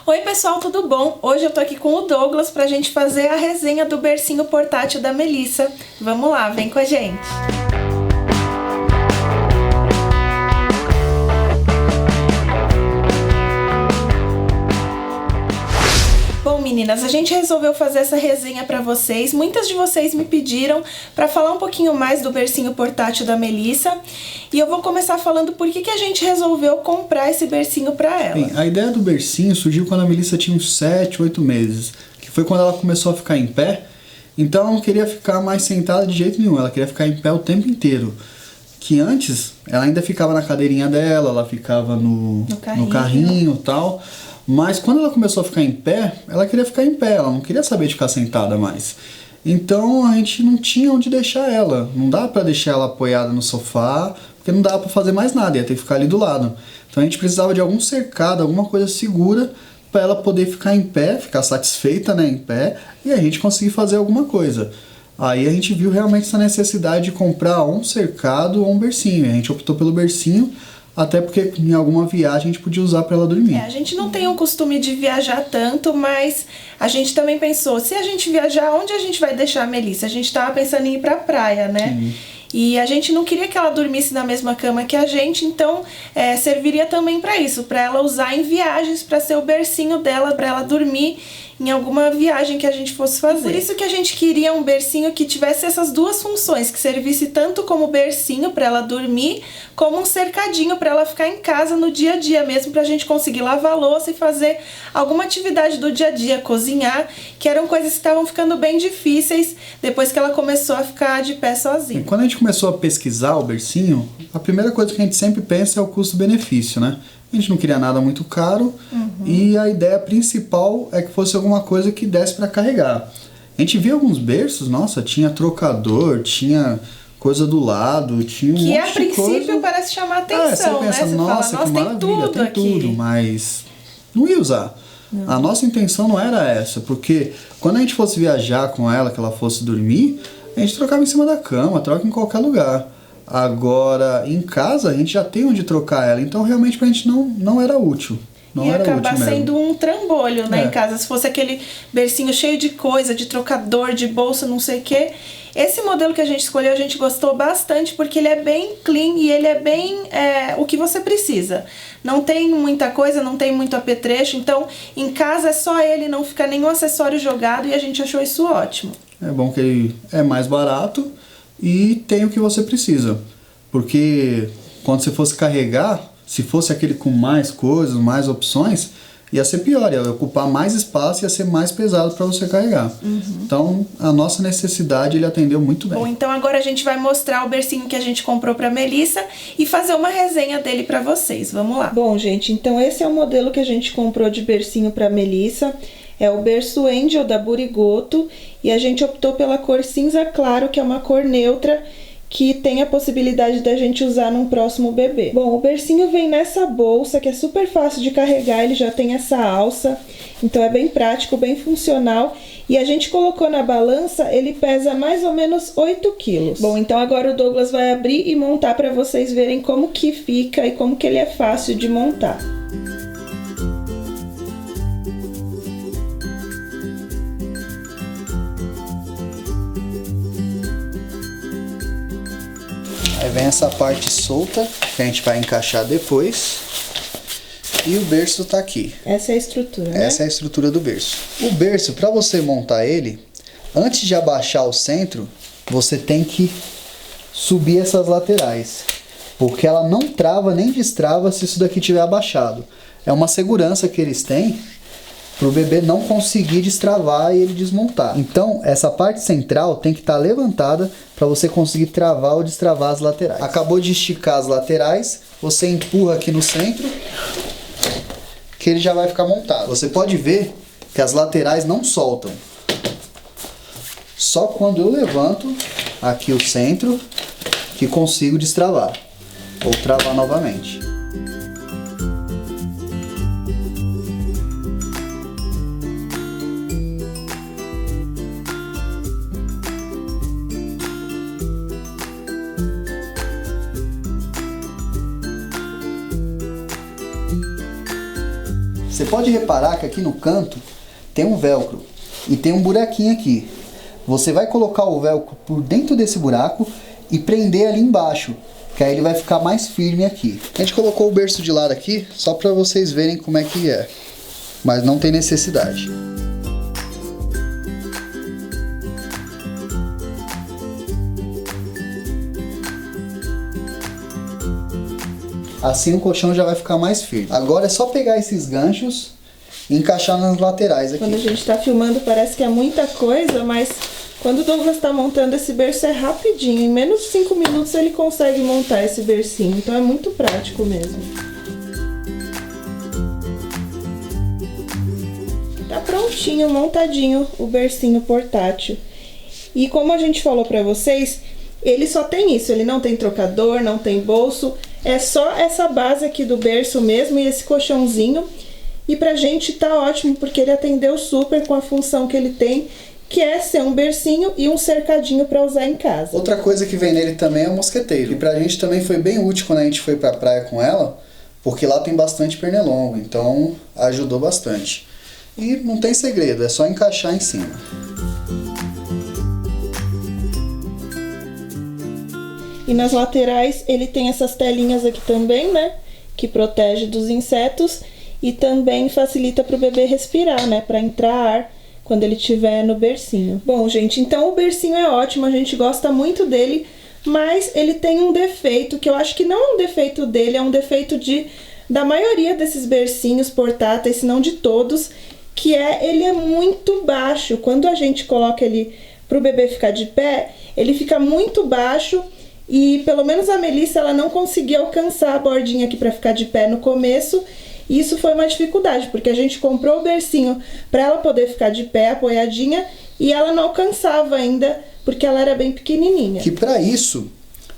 Oi pessoal, tudo bom? Hoje eu tô aqui com o Douglas pra gente fazer a resenha do bercinho portátil da Melissa. Vamos lá, vem com a gente! Bom, meninas, a gente resolveu fazer essa resenha pra vocês. Muitas de vocês me pediram pra falar um pouquinho mais do bercinho portátil da Melissa. E eu vou começar falando por que a gente resolveu comprar esse bercinho pra ela. Bem, a ideia do bercinho surgiu quando a Melissa tinha uns 7, 8 meses. Que foi quando ela começou a ficar em pé. Então ela não queria ficar mais sentada de jeito nenhum. Ela queria ficar em pé o tempo inteiro. Que antes, ela ainda ficava na cadeirinha dela, ela ficava no carrinho e tal. Mas quando ela começou a ficar em pé, ela queria ficar em pé, ela não queria saber de ficar sentada mais. Então a gente não tinha onde deixar ela. Não dava pra deixar ela apoiada no sofá, porque não dava pra fazer mais nada, ia ter que ficar ali do lado. Então a gente precisava de algum cercado, alguma coisa segura pra ela poder ficar em pé, ficar satisfeita, né, em pé, e a gente conseguir fazer alguma coisa. Aí a gente viu realmente essa necessidade de comprar um cercado ou um bercinho. A gente optou pelo bercinho, até porque em alguma viagem a gente podia usar para ela dormir. A gente não tem o costume de viajar tanto, mas a gente também pensou, se a gente viajar, onde a gente vai deixar a Melissa? A gente tava pensando em ir pra praia, né? Sim. E a gente não queria que ela dormisse na mesma cama que a gente, então serviria também para isso, para ela usar em viagens, para ser o bercinho dela, para ela dormir em alguma viagem que a gente fosse fazer. Por isso que a gente queria um bercinho que tivesse essas duas funções, que servisse tanto como bercinho para ela dormir, como um cercadinho para ela ficar em casa no dia a dia mesmo, pra gente conseguir lavar a louça e fazer alguma atividade do dia a dia, cozinhar, que eram coisas que estavam ficando bem difíceis depois que ela começou a ficar de pé sozinha. E quando a gente começou a pesquisar o bercinho, a primeira coisa que a gente sempre pensa é o custo-benefício, né? A gente não queria nada muito caro e a ideia principal é que fosse alguma coisa que desse para carregar. A gente via alguns berços, nossa, tinha trocador, tinha coisa do lado, tinha um monte de coisa. Que a princípio parece chamar atenção, você pensa, né? Você nossa, fala, que maravilha, tem tudo, mas não ia usar. Não. A nossa intenção não era essa, porque quando a gente fosse viajar com ela, que ela fosse dormir, a gente trocava em cima da cama, troca em qualquer lugar. Agora, em casa, a gente já tem onde trocar ela, então realmente pra gente não era útil. Ia acabar sendo um trambolho, né, em casa. Se fosse aquele bercinho cheio de coisa, de trocador, de bolsa, não sei o quê. Esse modelo que a gente escolheu, a gente gostou bastante, porque ele é bem clean e ele é bem o que você precisa. Não tem muita coisa, não tem muito apetrecho, então em casa é só ele, não fica nenhum acessório jogado e a gente achou isso ótimo. É bom que ele é mais barato e tem o que você precisa, porque quando você fosse carregar, se fosse aquele com mais coisas, mais opções, ia ser pior, ia ocupar mais espaço, ia ser mais pesado para você carregar. Então a nossa necessidade ele atendeu muito bem. Bom, então agora a gente vai mostrar o bercinho que a gente comprou para Melissa e fazer uma resenha dele para vocês. Vamos lá. Bom, gente, então esse é o modelo que a gente comprou de bercinho para Melissa. É o berço Angel da Burigoto e a gente optou pela cor cinza claro, que é uma cor neutra que tem a possibilidade da gente usar num próximo bebê. Bom, o bercinho vem nessa bolsa que é super fácil de carregar, ele já tem essa alça, então é bem prático, bem funcional. E a gente colocou na balança, ele pesa mais ou menos 8 quilos. Bom, então agora o Douglas vai abrir e montar para vocês verem como que fica e como que ele é fácil de montar. Aí vem essa parte solta, que a gente vai encaixar depois. E o berço tá aqui. Essa é a estrutura, né? Essa é a estrutura do berço. O berço, para você montar ele, antes de abaixar o centro, você tem que subir essas laterais. Porque ela não trava nem destrava se isso daqui tiver abaixado. É uma segurança que eles têm para o bebê não conseguir destravar e ele desmontar. Então, essa parte central tem que estar levantada para você conseguir travar ou destravar as laterais. Acabou de esticar as laterais, você empurra aqui no centro, que ele já vai ficar montado. Você pode ver que as laterais não soltam. Só quando eu levanto aqui o centro que consigo destravar ou travar novamente. Você pode reparar que aqui no canto tem um velcro e tem um buraquinho aqui. Você vai colocar o velcro por dentro desse buraco e prender ali embaixo, que aí ele vai ficar mais firme aqui. A gente colocou o berço de lado aqui só para vocês verem como é que é, mas não tem necessidade. Assim o colchão já vai ficar mais firme. Agora é só pegar esses ganchos e encaixar nas laterais aqui. Quando a gente está filmando parece que é muita coisa, mas quando o Douglas está montando esse berço é rapidinho. Em menos de 5 minutos ele consegue montar esse bercinho. Então é muito prático mesmo. Tá prontinho, montadinho o bercinho portátil. E como a gente falou pra vocês, ele só tem isso. Ele não tem trocador, não tem bolso. É só essa base aqui do berço mesmo e esse colchãozinho. E pra gente tá ótimo, porque ele atendeu super com a função que ele tem, que é ser um bercinho e um cercadinho pra usar em casa. Outra coisa que vem nele também é o mosqueteiro. E pra gente também foi bem útil quando a gente foi pra praia com ela, porque lá tem bastante pernilongo, então ajudou bastante. E não tem segredo, é só encaixar em cima. E nas laterais ele tem essas telinhas aqui também, né? Que protege dos insetos e também facilita para o bebê respirar, né? Para entrar ar quando ele estiver no bercinho. Bom, gente, então o bercinho é ótimo, a gente gosta muito dele, mas ele tem um defeito, que eu acho que não é um defeito dele, é um defeito da maioria desses bercinhos portáteis, se não de todos, que ele é muito baixo. Quando a gente coloca ele para o bebê ficar de pé, ele fica muito baixo. E pelo menos a Melissa, ela não conseguia alcançar a bordinha aqui para ficar de pé no começo. E isso foi uma dificuldade, porque a gente comprou o bercinho para ela poder ficar de pé, apoiadinha, e ela não alcançava ainda, porque ela era bem pequenininha. Que para isso,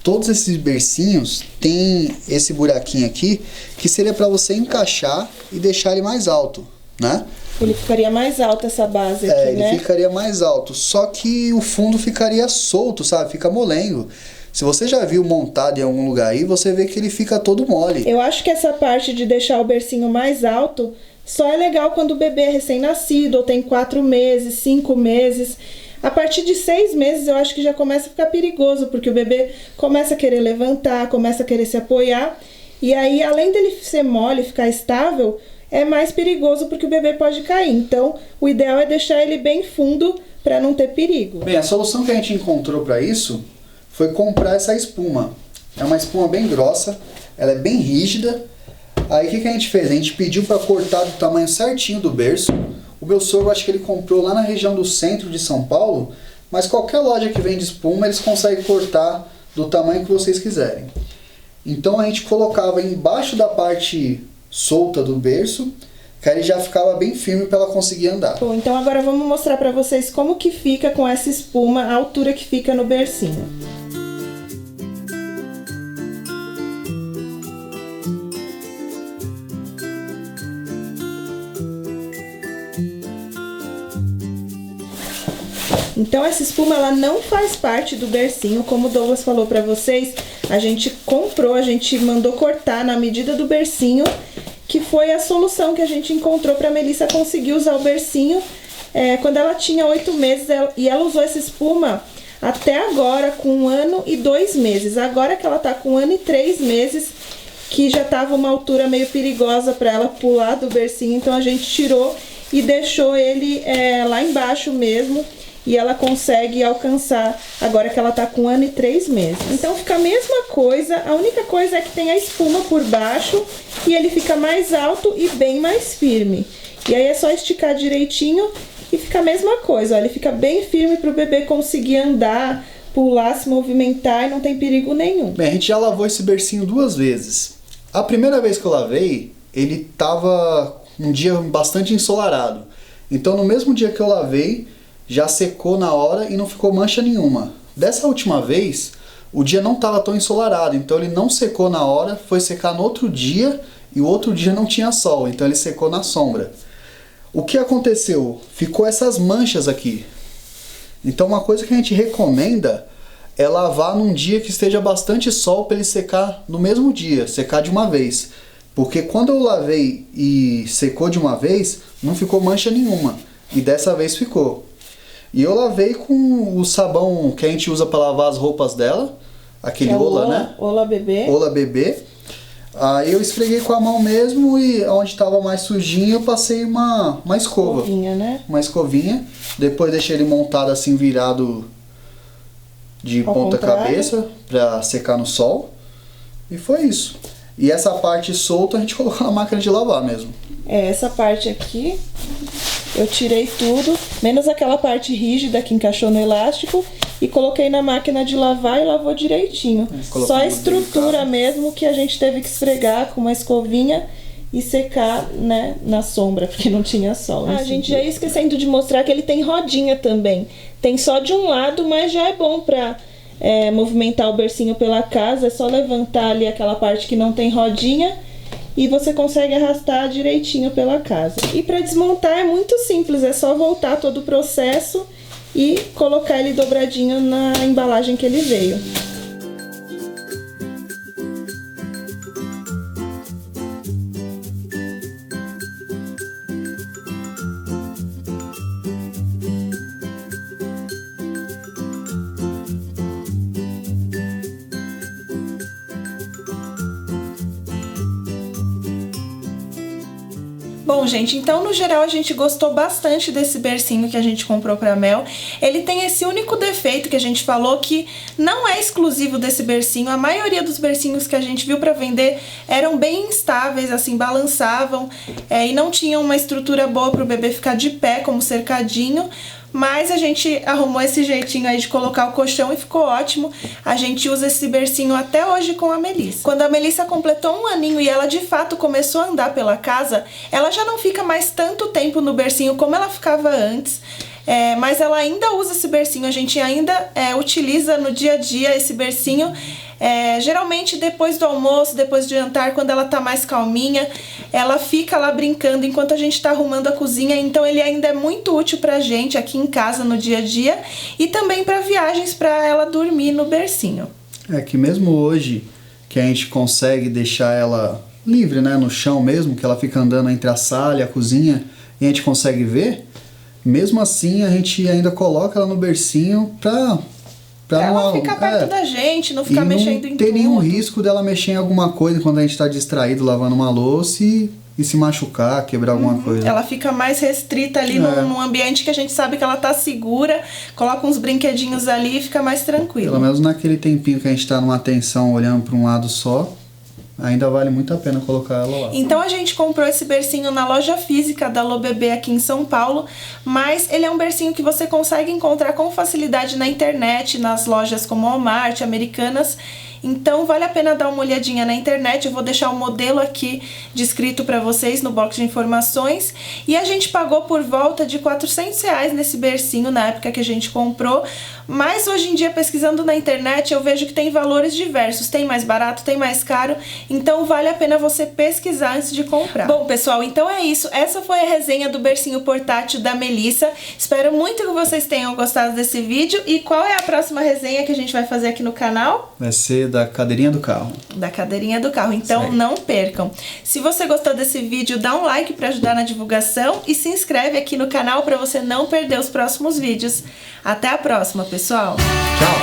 todos esses bercinhos tem esse buraquinho aqui, que seria para você encaixar e deixar ele mais alto, né? Ele ficaria mais alto essa base aqui, né? Ele ficaria mais alto, só que o fundo ficaria solto, sabe? Fica molengo. Se você já viu montado em algum lugar aí, você vê que ele fica todo mole. Eu acho que essa parte de deixar o bercinho mais alto só é legal quando o bebê é recém-nascido, ou tem 4 meses, 5 meses. A partir de 6 meses eu acho que já começa a ficar perigoso, porque o bebê começa a querer levantar, começa a querer se apoiar. E aí, além dele ser mole, ficar estável, é mais perigoso porque o bebê pode cair. Então, o ideal é deixar ele bem fundo para não ter perigo. Bem, a solução que a gente encontrou para isso foi comprar essa espuma. É uma espuma bem grossa, ela é bem rígida. Aí o que a gente fez? A gente pediu para cortar do tamanho certinho do berço. O meu sogro, acho que ele comprou lá na região do centro de São Paulo, mas qualquer loja que vende espuma, eles conseguem cortar do tamanho que vocês quiserem. Então a gente colocava embaixo da parte solta do berço, que aí ele já ficava bem firme para ela conseguir andar. Bom, então agora vamos mostrar para vocês como que fica com essa espuma, a altura que fica no bercinho. Então essa espuma ela não faz parte do bercinho, como o Douglas falou pra vocês, a gente comprou, a gente mandou cortar na medida do bercinho, que foi a solução que a gente encontrou pra Melissa conseguir usar o bercinho quando ela tinha 8 meses, e ela usou essa espuma até agora com 1 ano e 2 meses. Agora que ela tá com 1 ano e 3 meses, que já tava uma altura meio perigosa pra ela pular do bercinho, então a gente tirou e deixou ele lá embaixo mesmo. E ela consegue alcançar agora que ela tá com 1 ano e 3 meses. Então fica a mesma coisa, a única coisa é que tem a espuma por baixo e ele fica mais alto e bem mais firme. E aí é só esticar direitinho e fica a mesma coisa, ó, ele fica bem firme pro bebê conseguir andar, pular, se movimentar e não tem perigo nenhum. Bem, a gente já lavou esse bercinho 2 vezes. A primeira vez que eu lavei, ele tava um dia bastante ensolarado. Então no mesmo dia que eu lavei, já secou na hora e não ficou mancha nenhuma. Dessa última vez, o dia não estava tão ensolarado, então ele não secou na hora, foi secar no outro dia e o outro dia não tinha sol, então ele secou na sombra. O que aconteceu? Ficou essas manchas aqui. Então uma coisa que a gente recomenda é lavar num dia que esteja bastante sol para ele secar no mesmo dia, secar de uma vez. Porque quando eu lavei e secou de uma vez, não ficou mancha nenhuma. E dessa vez ficou. E eu lavei com o sabão que a gente usa para lavar as roupas dela. Aquele Ola, né? Ola Bebê. Ola Bebê. Aí eu esfreguei com a mão mesmo e onde estava mais sujinho eu passei uma escova. Escovinha, né? Uma escovinha. Depois deixei ele montado assim, virado de ponta cabeça para secar no sol. E foi isso. E essa parte solta a gente colocou na máquina de lavar mesmo. Essa parte aqui eu tirei tudo, menos aquela parte rígida que encaixou no elástico, e coloquei na máquina de lavar e lavou direitinho. Só a estrutura mesmo que a gente teve que esfregar com uma escovinha e secar, né, na sombra, porque não tinha sol. A gente já ia esquecendo de mostrar que ele tem rodinha também. Tem só de um lado, mas já é bom pra movimentar o bercinho pela casa. É só levantar ali aquela parte que não tem rodinha e você consegue arrastar direitinho pela casa. E para desmontar é muito simples, é só voltar todo o processo e colocar ele dobradinho na embalagem que ele veio. Bom, gente, então no geral a gente gostou bastante desse bercinho que a gente comprou pra Mel. Ele tem esse único defeito que a gente falou, que não é exclusivo desse bercinho. A maioria dos bercinhos que a gente viu pra vender eram bem instáveis, assim, balançavam e não tinham uma estrutura boa pro bebê ficar de pé, como cercadinho. Mas a gente arrumou esse jeitinho aí de colocar o colchão e ficou ótimo. A gente usa esse bercinho até hoje com a Melissa. Quando a Melissa completou 1 aninho e ela de fato começou a andar pela casa, ela já não fica mais tanto tempo no bercinho como ela ficava antes. Mas ela ainda usa esse bercinho, a gente ainda utiliza no dia a dia esse bercinho. Geralmente depois do almoço, depois do jantar, quando ela tá mais calminha, ela fica lá brincando enquanto a gente tá arrumando a cozinha. Então ele ainda é muito útil pra gente aqui em casa no dia a dia e também pra viagens, pra ela dormir no bercinho. Que mesmo hoje que a gente consegue deixar ela livre, né, no chão mesmo, que ela fica andando entre a sala e a cozinha e a gente consegue ver, mesmo assim a gente ainda coloca ela no bercinho pra ela ficar perto da gente, não ficar mexendo em tudo. Não ter nenhum risco dela mexer em alguma coisa quando a gente tá distraído lavando uma louça e se machucar, quebrar alguma coisa. Ela fica mais restrita ali num ambiente que a gente sabe que ela tá segura, coloca uns brinquedinhos ali e fica mais tranquilo. Pelo menos naquele tempinho que a gente tá numa atenção olhando para um lado só, ainda vale muito a pena colocar ela lá. Então a gente comprou esse bercinho na loja física da Ola Bebê aqui em São Paulo, mas ele é um bercinho que você consegue encontrar com facilidade na internet, nas lojas como Walmart, Americanas. Então vale a pena dar uma olhadinha na internet. Eu vou deixar o modelo aqui descrito para vocês no box de informações. E a gente pagou por volta de R$400 nesse bercinho na época que a gente comprou. Mas hoje em dia, pesquisando na internet, eu vejo que tem valores diversos. Tem mais barato, tem mais caro. Então vale a pena você pesquisar antes de comprar. Bom, pessoal, então é isso. Essa foi a resenha do bercinho portátil da Melissa. Espero muito que vocês tenham gostado desse vídeo. E qual é a próxima resenha que a gente vai fazer aqui no canal? Vai ser da cadeirinha do carro. Da cadeirinha do carro. Então não percam. Se você gostou desse vídeo, dá um like para ajudar na divulgação e se inscreve aqui no canal para você não perder os próximos vídeos. Até a próxima, pessoal! Tchau!